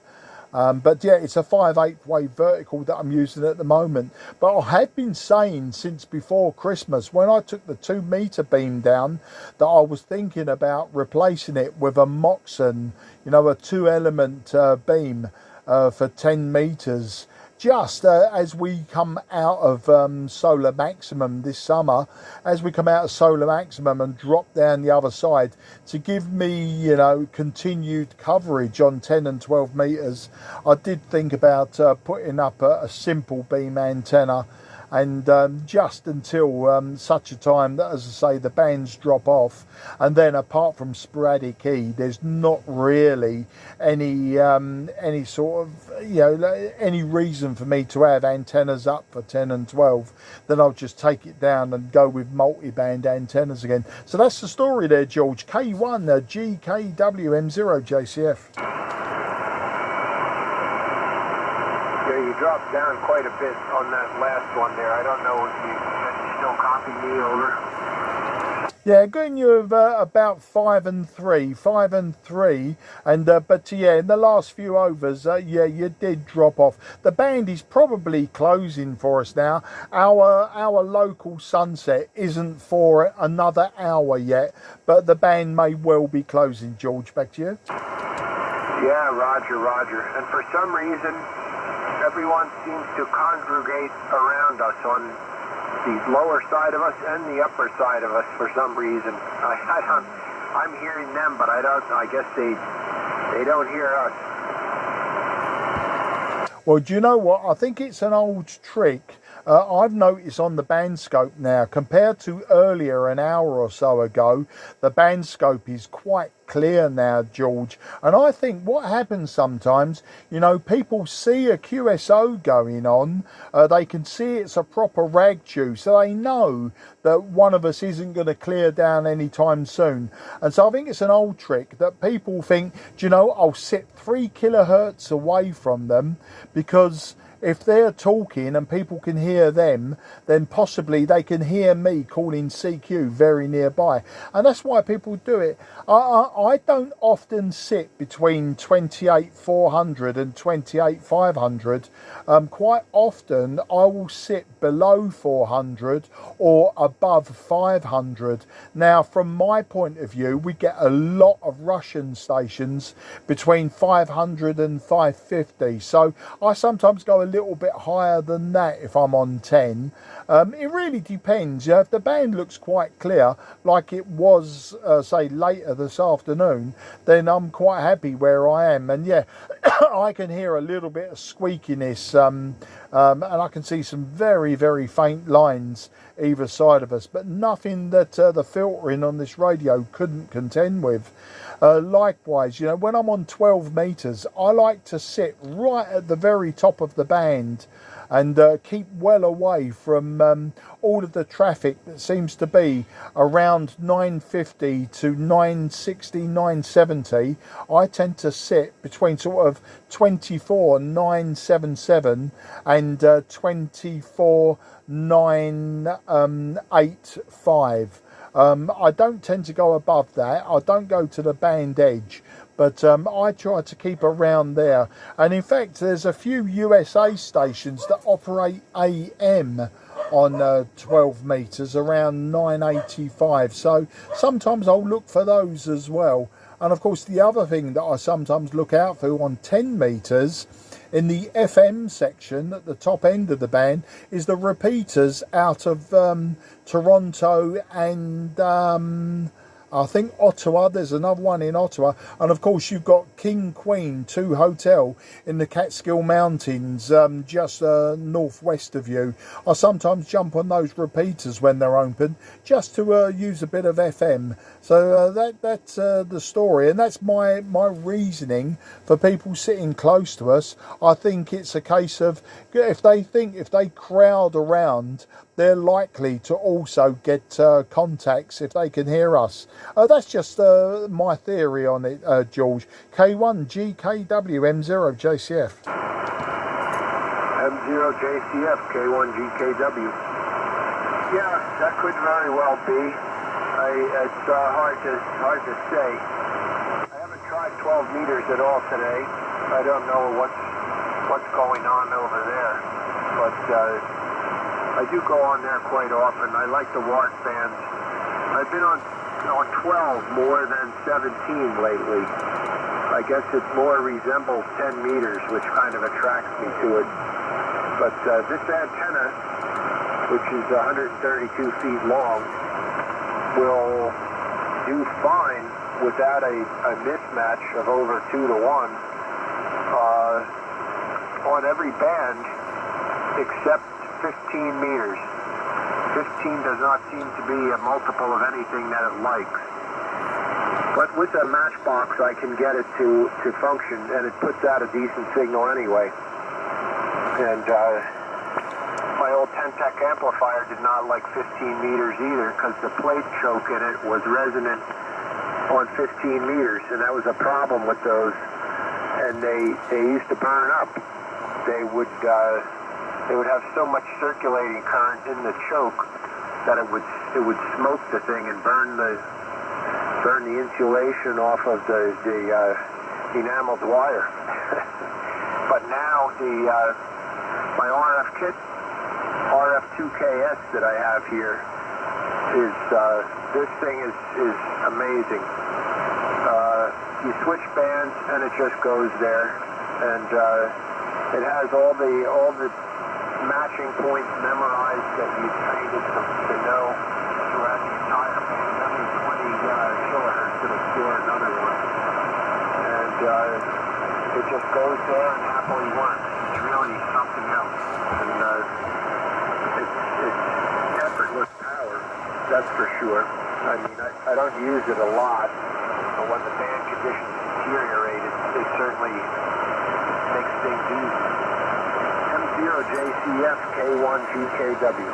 But yeah, it's a 5/8 wave vertical that I'm using at the moment. But I had been saying since before Christmas, when I took the 2-meter beam down, that I was thinking about replacing it with a Moxon, you know, a 2-element beam for 10 meters. Just as we come out of solar maximum this summer, as we come out of solar maximum and drop down the other side, to give me, you know, continued coverage on 10 and 12 meters, I did think about putting up a simple beam antenna, and just until such a time that, as I say, the bands drop off, and then apart from sporadic E, there's not really any sort of, you know, any reason for me to have antennas up for 10 and 12. Then I'll just take it down and go with multi-band antennas again. So that's the story there, George. K1 GKWM0 JCF. Yeah, you dropped down quite a bit on that last one there. I don't know if you can you still copy me, over. Yeah, getting you about 5 and 3, and but yeah, in the last few overs, yeah, you did drop off. The band is probably closing for us now. Our local sunset isn't for another hour yet, but the band may well be closing. George, back to you. Yeah, Roger. And for some reason, everyone seems to congregate around us on the lower side of us and the upper side of us for some reason. I'm hearing them, but I guess they don't hear us. Well, do you know what? I think it's an old trick. I've noticed on the band scope now, compared to earlier, an hour or so ago, the band scope is quite clear now, George. And I think what happens sometimes, you know, people see a QSO going on, they can see it's a proper ragchew, so they know that one of us isn't going to clear down anytime soon. And so I think it's an old trick that people think, do you know, I'll sit 3 kilohertz away from them, because if they're talking and people can hear them, then possibly they can hear me calling CQ very nearby. And that's why people do it. I don't often sit between 28,400 and 28,500. Quite often I will sit below 400 or above 500. Now, from my point of view, we get a lot of Russian stations between 500 and 550. So I sometimes go a little bit higher than that if I'm on 10. It really depends. If the band looks quite clear, like it was, say, later this afternoon, then I'm quite happy where I am. And yeah, I can hear a little bit of squeakiness, and I can see some very, very faint lines either side of us, but nothing that the filtering on this radio couldn't contend with. Likewise, you know, when I'm on 12 meters, I like to sit right at the very top of the band and keep well away from all of the traffic that seems to be around 950 to 960, 970. I tend to sit between sort of 24,977 and 24,985. I don't tend to go above that. I don't go to the band edge, but I try to keep around there. And in fact, there's a few USA stations that operate AM on 12 meters around 985. So sometimes I'll look for those as well. And of course, the other thing that I sometimes look out for on 10 meters in the FM section at the top end of the band is the repeaters out of Toronto and I think Ottawa. There's another one in Ottawa, and of course you've got King Queen 2 Hotel in the Catskill Mountains, just northwest of you. I sometimes jump on those repeaters when they're open, just to use a bit of FM. So that's the story, and that's my reasoning for people sitting close to us. I think it's a case of if they crowd around, they're likely to also get contacts if they can hear us. That's just my theory on it, George. K1 GKW M0 JCF. M0 JCF K1 GKW. Yeah, that could very well be. It's hard to say. I haven't tried 12 meters at all today. I don't know what's going on over there, but I do go on there quite often. I like the watt bands. I've been on 12 more than 17 lately. I guess it more resembles 10 meters, which kind of attracts me to it. But this antenna, which is 132 feet long, will do fine without a mismatch of over 2 to 1 on every band except 15 meters. 15 does not seem to be a multiple of anything that it likes. But with a matchbox, I can get it to function, and it puts out a decent signal anyway. And my old 10-tech amplifier did not like 15 meters either, because the plate choke in it was resonant on 15 meters, and that was a problem with those, and they used to burn up. they would have so much circulating current in the choke that it would smoke the thing and burn the insulation off of the enameled wire. But now my RF kit, RF2KS that I have here, is this thing is amazing. You switch bands and it just goes there, and it has all the matching points memorized that you trained it to know throughout the entire band. Every 20 kilohertz it'll score another one, and it just goes there and happily works. It's really something else, and it's effortless power, that's for sure. I mean, I don't use it a lot, but when the band conditions deteriorate, it certainly makes things easy. M0JCF K1GKW.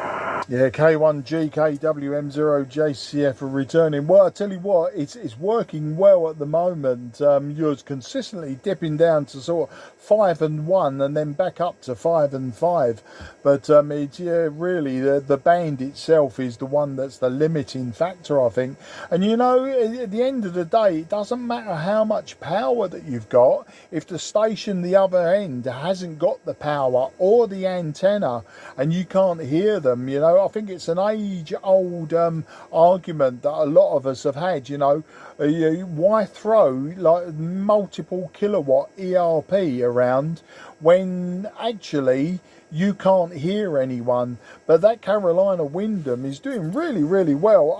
Yeah, K1GKW M0JCF are returning. Well, I tell you what, it's working well at the moment. You're consistently dipping down to sort of 5 and 1 and then back up to 5 and 5. But it's really the band itself is the one that's the limiting factor, I think. And you know, at the end of the day, it doesn't matter how much power that you've got if the station the other end hasn't got the power or the antenna and you can't hear them. You know, I think it's an age-old argument that a lot of us have had. You know, why throw like multiple kilowatt ERP around when actually you can't hear anyone? But that Carolina Windham is doing really, really well.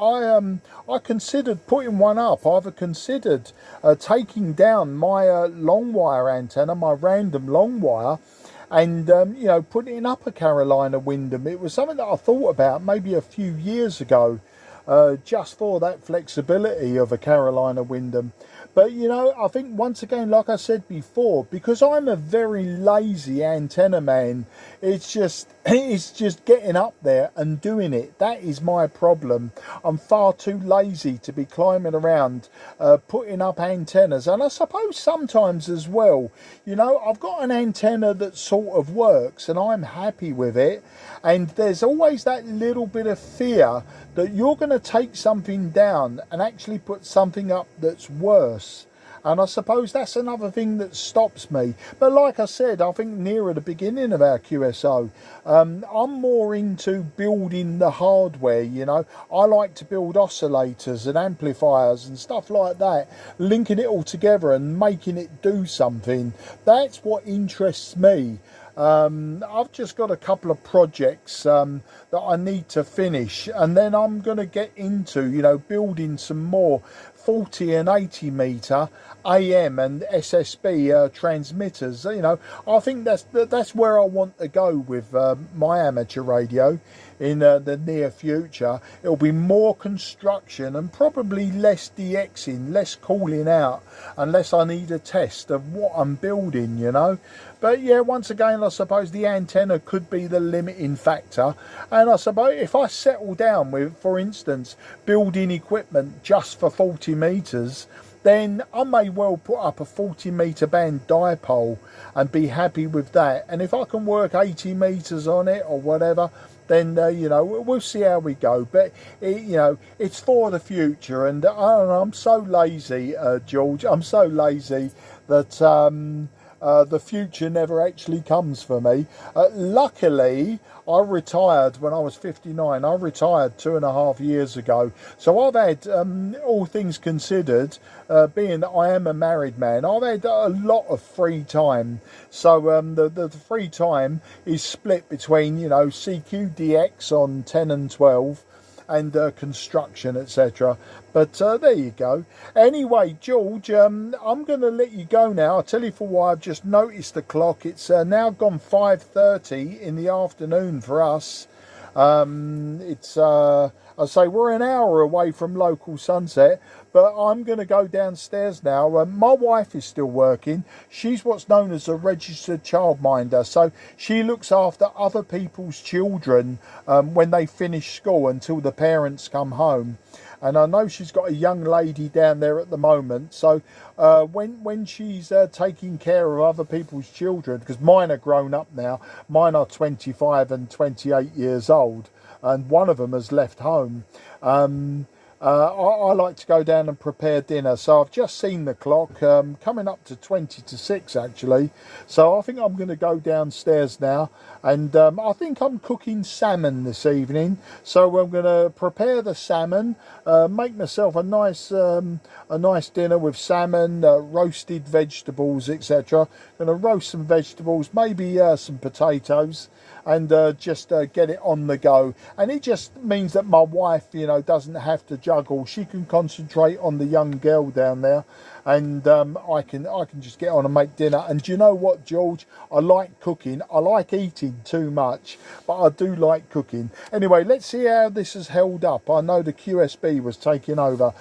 I considered putting one up. I've considered taking down my long wire antenna, my random long wire, and you know, putting up a Carolina Windham. It was something that I thought about maybe a few years ago, just for that flexibility of a Carolina Windham. But you know, I think once again, like I said before, because I'm a very lazy antenna man, it's just getting up there and doing it. That is my problem. I'm far too lazy to be climbing around putting up antennas. And I suppose sometimes as well, you know, I've got an antenna that sort of works and I'm happy with it, and there's always that little bit of fear that you're going to take something down and actually put something up that's worse. And I suppose that's another thing that stops me. But like I said, I think nearer the beginning of our QSO, I'm more into building the hardware, you know. I like to build oscillators and amplifiers and stuff like that, linking it all together and making it do something. That's what interests me. I've just got a couple of projects that I need to finish, and then I'm going to get into, you know, building some more 40 and 80 meter AM and SSB transmitters. You know, I think that's where I want to go with my amateur radio in the near future. It'll be more construction and probably less DXing, less calling out, unless I need a test of what I'm building, you know. But yeah, once again, I suppose the antenna could be the limiting factor. And I suppose if I settle down with, for instance, building equipment just for 40 meters, then I may well put up a 40 meter band dipole and be happy with that. And if I can work 80 meters on it or whatever, then you know, we'll see how we go. But you know, it's for the future, and I don't know, I'm so lazy, George. I'm so lazy that the future never actually comes for me. Luckily, I retired when I was 59. I retired 2.5 years ago. So I've had, all things considered, being that I am a married man, I've had a lot of free time. So the free time is split between, you know, CQ10 on 10 and 12, and construction, etc. But there you go. Anyway, George, I'm going to let you go now. I'll tell you for why. I've just noticed the clock. It's now gone 5:30 in the afternoon for us. It's I say we're an hour away from local sunset, but I'm going to go downstairs now. My wife is still working. She's what's known as a registered childminder, so she looks after other people's children when they finish school until the parents come home. and I know she's got a young lady down there at the moment. So when she's taking care of other people's children, because mine are grown up now, mine are 25 and 28 years old, and one of them has left home. I like to go down and prepare dinner. So I've just seen the clock, coming up to 20 to 6 actually. So I think I'm going to go downstairs now, and I think I'm cooking salmon this evening. So I'm going to prepare the salmon, make myself a nice dinner with salmon, roasted vegetables, etc. Going to roast some vegetables, maybe some potatoes, and just get it on the go. And it just means that my wife, you know, doesn't have to juggle. She can concentrate on the young girl down there, and I can just get on and make dinner. And do you know what, George? I like cooking. I like eating too much, but I do like cooking. Anyway, let's see how this has held up. I know the QSB was taking over.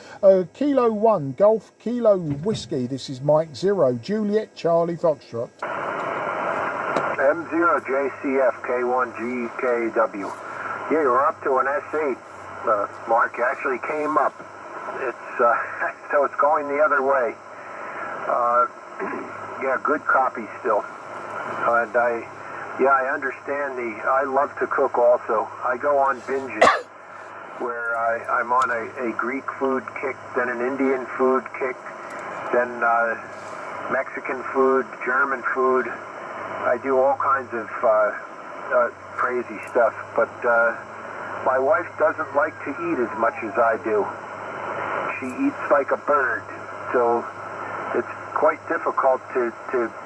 Kilo 1 Golf Kilo Whiskey. This is Mike 0 Juliet Charlie Foxtrot. M0 JCF K1GKW. Yeah, you're up to an S8. Mark actually came up. It's so it's going the other way. Yeah, good copy still. And I understand I love to cook also. I go on binges where I'm on a Greek food kick, then an Indian food kick, then Mexican food, German food. I do all kinds of crazy stuff, but my wife doesn't like to eat as much as I do. She eats like a bird, so it's quite difficult to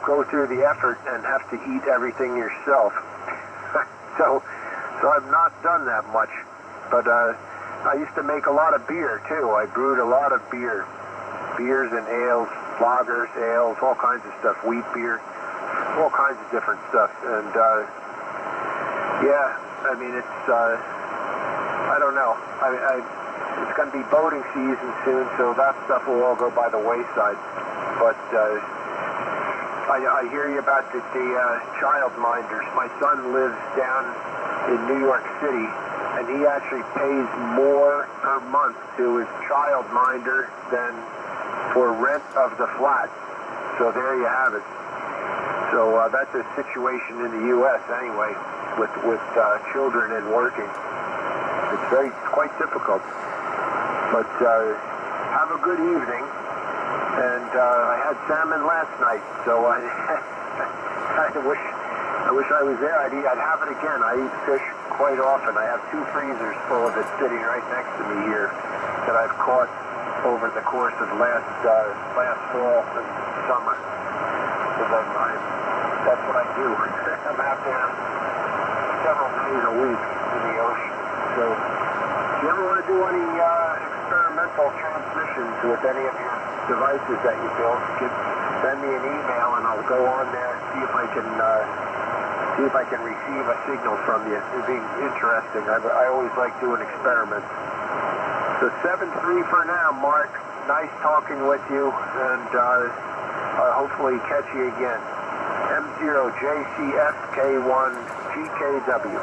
go through the effort and have to eat everything yourself. so I've not done that much, but I used to make a lot of beer too. I brewed a lot of beers and ales, lagers, ales, all kinds of stuff, wheat beer, all kinds of different stuff. And yeah, I mean, it's I don't know. It's going to be boating season soon, so that stuff will all go by the wayside. But I hear you about the child minders. My son lives down in New York City, and he actually pays more per month to his child minder than for rent of the flat. So there you have it. So that's a situation in the U.S. anyway, with children and working. It's quite difficult. But have a good evening. And I had salmon last night, so I wish I was there. I'd have it again. I eat fish quite often. I have 2 freezers full of it sitting right next to me here that I've caught over the course of last fall and summer. So that's what I do. I'm out there several days a week in the ocean. So if you ever want to do any experimental transmissions with any of your devices that you build, send me an email and I'll go on there and see if I can receive a signal from you. It'd be interesting. I always like doing experiments. So 7-3 for now, Mark. Nice talking with you, and hopefully catch you again. M0JCFK1GKW.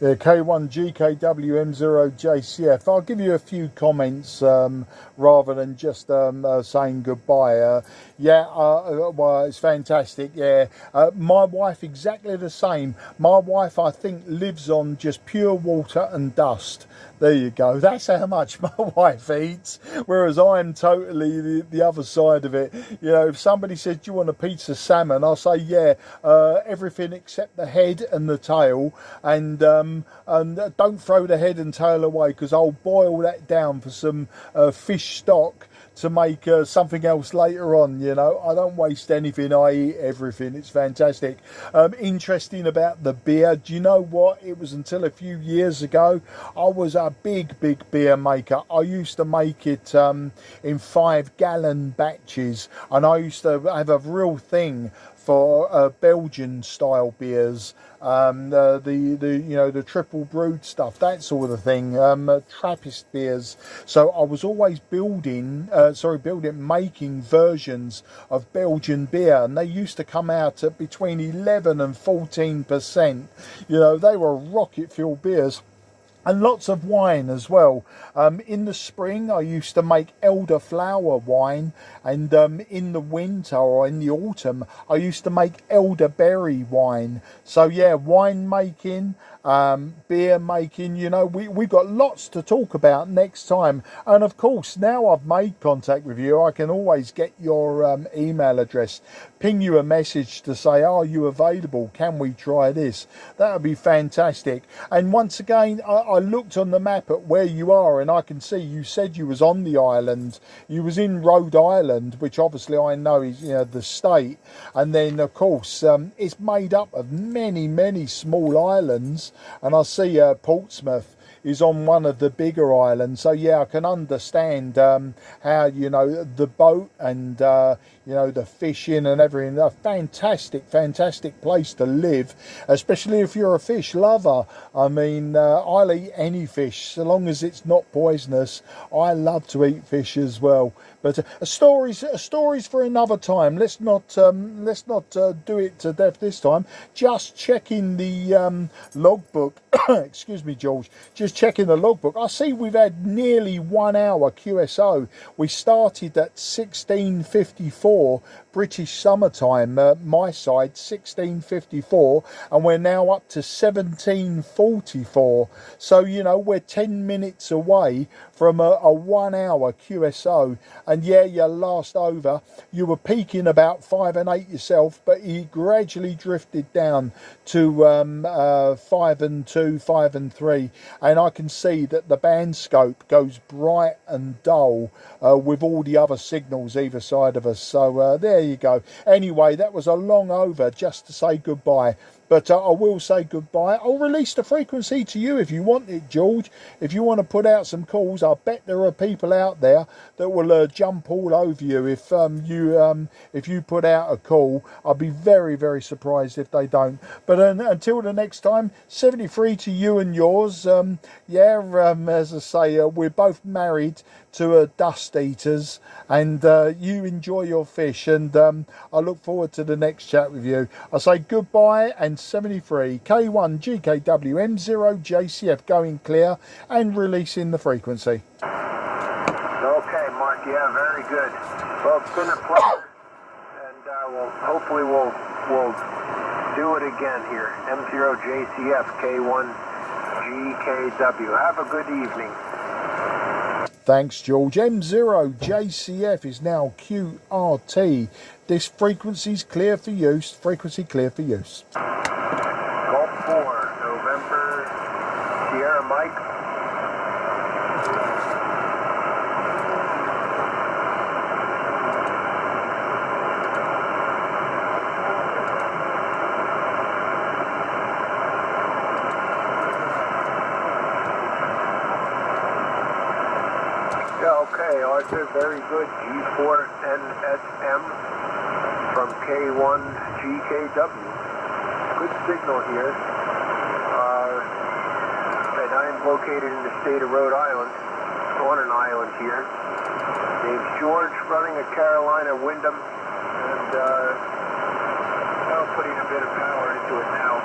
Yeah, K1GKW M0JCF. I'll give you a few comments rather than just saying goodbye. Well, it's fantastic. Yeah, my wife exactly the same. My wife, I think, lives on just pure water and dust. There you go. That's how much my wife eats, whereas I'm totally the other side of it. You know, if somebody says, do you want a piece of salmon? I'll say, yeah, everything except the head and the tail, and don't throw the head and tail away, because I'll boil that down for some fish stock to make something else later on. You know, I don't waste anything. I eat everything. It's fantastic. Interesting about the beer. Do you know what? It was until a few years ago I was a big beer maker. I used to make it in 5-gallon batches, and I used to have a real thing for Belgian style beers, the triple brewed stuff, that sort of thing, Trappist beers. So I was always making versions of Belgian beer, and they used to come out at between 11 and 14%. You know, they were rocket fuel beers. and lots of wine as well. In the spring I used to make elderflower wine, and in the winter or in the autumn I used to make elderberry wine. So yeah, wine making, beer making, you know, we've got lots to talk about next time. And of course, now I've made contact with you, I can always get your email address, ping you a message to say, are you available, can we try this? That would be fantastic. And once again, I looked on the map at where you are, and I can see you said you was on the island. You was in Rhode Island, which obviously I know is, you know, the state. And then of course it's made up of many small islands, and I see Portsmouth is on one of the bigger islands. So yeah, I can understand how, you know, the boat and you know, the fishing and everything. A fantastic place to live, especially if you're a fish lover. I mean, I'll eat any fish so long as it's not poisonous. I love to eat fish as well. But stories for another time. Let's not do it to death this time. Just checking the logbook. Excuse me, George. Just checking the logbook. I see we've had nearly 1 hour QSO. We started at 16:54 British summertime. My side 16:54, and we're now up to 17:44. So you know, we're 10 minutes away from a 1 hour QSO. And yeah, your last over, you were peaking about 5 and 8 yourself, but you gradually drifted down to 5 and 2, 5 and 3. And I can see that the band scope goes bright and dull with all the other signals either side of us. So there you go. Anyway, that was a long over just to say goodbye. But I will say goodbye. I'll release the frequency to you if you want it, George. If you want to put out some calls, I bet there are people out there that will jump all over you if you put out a call. I'll be very surprised if they don't. But until the next time, 73 to you and yours. As I say, we're both married to dust eaters, and you enjoy your fish, and I look forward to the next chat with you. I say goodbye, and 73 K1 GKW M0 JCF going clear and releasing the frequency. Okay, Mark, yeah, very good. Well, it's been a pleasure, and hopefully we'll do it again here. M0 JCF K1 GKW. Have a good evening. Thanks, George. M0 JCF is now QRT. This frequency's clear for use. Frequency clear for use. Gulf 4, November, Sierra Mike. Okay, Arthur, very good. G4NSM from K1 GKW. Good signal here. And I'm located in the state of Rhode Island, on an island here. Name's George, running a Carolina Wyndham, and I'm putting a bit of power into it now.